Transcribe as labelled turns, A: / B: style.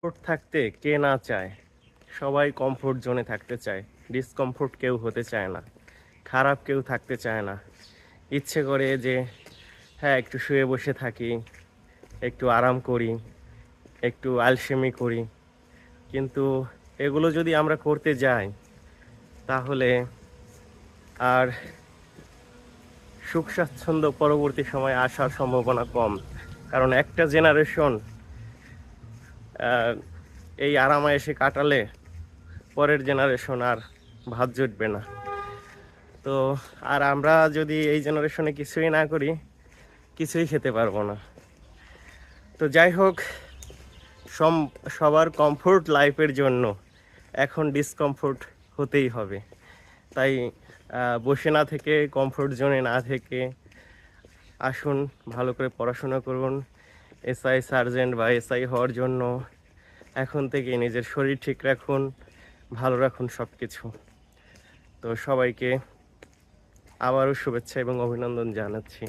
A: Comfort থাকতে কে না চায়? সবাই কমফোর্ট জোনে থাকতে চায়। ডিসকমফোর্ট কেউ হতে চায় না। খারাপ কেউ থাকতে চায় না। ইচ্ছে করে যে হ্যাঁ, একটু শুয়ে বসে থাকি, একটু আরাম করি, একটু আলসেমি করি। কিন্তু এগুলো যদি আমরা করতে যাই তাহলে আর সুখ স্বাচ্ছন্দ্য পরবর্তী সময়ে আসার সম্ভাবনা কম। কারণ একটা জেনারেশন এই আরাম-আয়েশে কাটালে পরের জেনারেশন আর ভাত জুটবে না। তো আর আমরা যদি এই জেনারেশনে কিছুই না করি, কিছুই খেতে পারবো না। তো যাই হোক, সম সবার কমফোর্ট লাইফের জন্য এখন ডিসকমফোর্ট হতেই হবে। তাই বসে না থেকে, কমফোর্ট জোনে না থেকে আসুন ভালো করে পড়াশোনা করুন। এসআই সার্জেন্ট বা এসআই হওয়ার জন্য এখন থেকেই নিজের শরীর ঠিক রাখুন, ভালো রাখুন সব কিছু। তো সবাইকে আবারও শুভেচ্ছা এবং অভিনন্দন জানাচ্ছি।